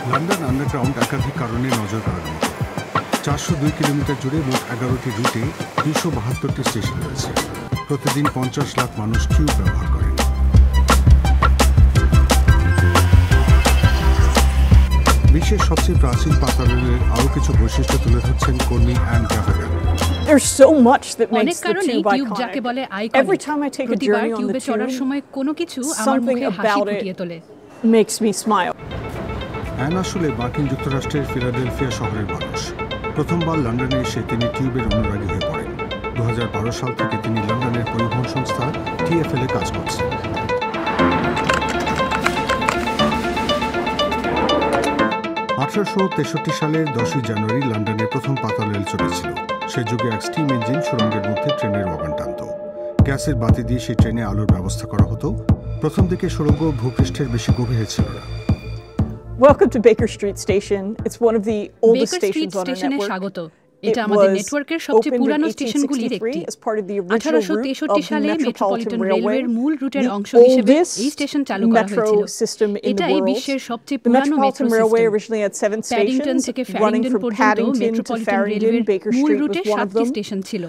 London underground একাধিক কারণে নজর কাড়ার মতো। 402 কিলোমিটার জুড়ে মোট 11টি রুটে 272টি স্টেশন রয়েছে। প্রতিদিন 50 লাখ মানুষ টিউব ব্যবহার করেন। বিশ্বের সবচেয়ে প্রাচীন পাতাল রেলের আরও কিছু বৈশিষ্ট্য তুলে ধরছেন কর্মী Ann Gavaghan. There's so much that অনেক makes the কারণে tube টিউব যাকে বলে iconic. Every time I take a প্রতিবার journey on the টিউবে চড়ার tube, সময় কোনো কিছু আমার মুখে হাসি ফুটিয়ে তোলে, makes me smile. অ্যান আসলে মার্কিন যুক্তরাষ্ট্রের ফিলাডেলফিয়া শহরের মানুষ। প্রথমবার লন্ডনে এসে তিনি টিউবের অনুরাগী হয়ে পড়েন। 2012 সাল থেকে তিনি লন্ডনের পরিবহন সংস্থা TfL এ কাজ করছেন। 1863 সালের 10 জানুয়ারি লন্ডনে প্রথম পাতাল রেল চলেছিল। সে যুগে এক স্টিম ইঞ্জিন সুড়ঙ্গের মধ্যে ট্রেনের ওয়াগন টানত। গ্যাসের বাতি দিয়ে সেই ট্রেনে আলোর ব্যবস্থা করা হতো। প্রথম দিকে সুড়ঙ্গ ভূপৃষ্ঠের বেশি গভীরে ছিল না। Welcome to Baker Street Station. It's one of the oldest stations on our network. স্বাগত। এটা আমাদের নেটওয়ার্কের সবচেয়ে পুরানো স্টেশনগুলির একটি। 1863 সালে মেট্রোপলিটন রেলওয়ের মূল রুটের অংশ হিসেবে এই স্টেশন চালু করা হয়েছিল। এটা এই বিশ্বের সবচেয়ে পুরানো মেট্রো সিস্টেম। প্যাডিংটন থেকে ফ্যারিংটন পর্যন্ত মেট্রোপলিটন রেলওয়ের মূল রুটে 7টি স্টেশন ছিল।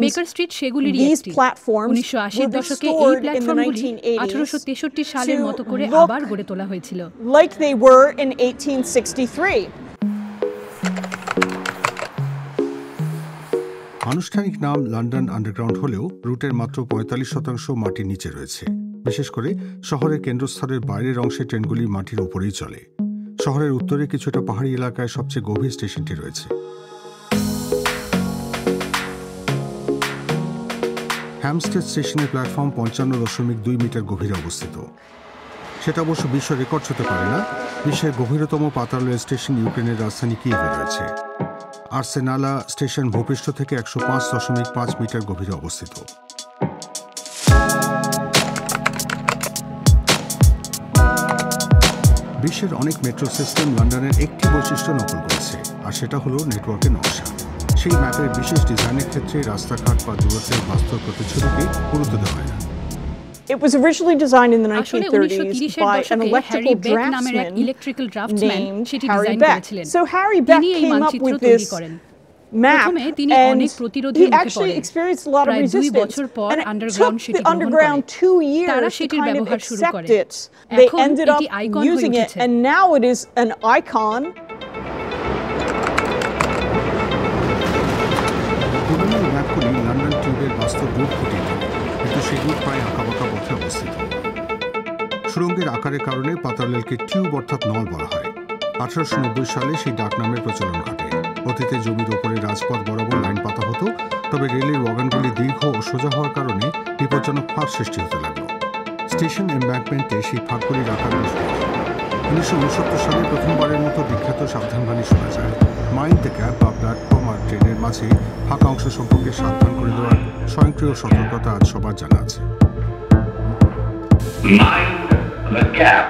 বেকার স্ট্রিট সেগুলিরই একটি। 1980 দশকে এই প্ল্যাটফর্মগুলি 1863 সালের মতো করে আবার গড়ে তোলা হয়েছিল। Like they were in 1863. আনুষ্ঠানিক নাম লন্ডন আন্ডারগ্রাউন্ড হলেও রুটের মাত্র 45% মাটির নিচে রয়েছে। বিশেষ করে শহরের কেন্দ্রস্থলের বাইরের অংশে ট্রেনগুলি মাটির উপরেই চলে। শহরের উত্তরে কিছুটা পাহাড়ি এলাকায় সবচেয়ে গভীর স্টেশনটি রয়েছে। হ্যামস্টেড স্টেশনের প্ল্যাটফর্ম 55.2 মিটার গভীরে অবস্থিত। সেটা অবশ্য বিশ্ব রেকর্ড হতে পারে না। বিশ্বের গভীরতম পাতাল রেল স্টেশন ইউক্রেনের রাজধানী কিয়েভে রয়েছে। আর্সেনালা স্টেশন ভূপৃষ্ঠ থেকে 105.5 মিটার গভীরে অবস্থিত। বিশ্বের অনেক মেট্রো সিস্টেম লন্ডনের একটি বৈশিষ্ট্য নকল করেছে, আর সেটা হলো নেটওয়ার্কের নকশা। সেই ম্যাপের বিশেষ ডিজাইনের ক্ষেত্রে রাস্তাঘাট বা দূরত্বের বাস্তব প্রতিচ্ছবিকে গুরুত্ব দেওয়া হয় না। It was originally designed in the 1930s by an electrical draftsman named Harry Beck. So Harry Beck came up with this map, and he actually experienced a lot of resistance. And it took the underground 2 years to kind of accept it. They ended up using it, and now it is an icon. পুরনো ম্যাপগুলি London টিউবের বাস্তব রূপ ফুটিয়ে তোলে, কিন্তু সেগুলো প্রায় আঁকাবাঁকা পথে অবস্থিত। সুড়ঙ্গের আকারের কারণে পাতাল রেলকে টিউব অর্থাৎ নল বলা হয়। 1890 সালে সেই ডাকনামের প্রচলন ঘটে। অতীতে জমির ওপরে রাজপথ বরাবর লাইন পাতা হতো, তবে রেলের ওয়াগনগুলি দীর্ঘ ও সোজা হওয়ার কারণে বিপজ্জনক ফাঁক সৃষ্টি হতে লাগল। স্টেশন এমব্যাঙ্কমেন্টে সেই ফাঁকগুলির আকার বেশ বড়। 1969 সালে প্রথমবারের মতো বিখ্যাত সাবধানবাণী শোনা যায়। মাইন্ড দ্য গ্যাপ বা প্ল্যাটফর্ম আর ট্রেনের মাঝে ফাঁকা অংশ সম্পর্কে সাবধান করে দেওয়ার স্বয়ংক্রিয় সতর্কতা আজ সবার জানা আছে। Mind the gap.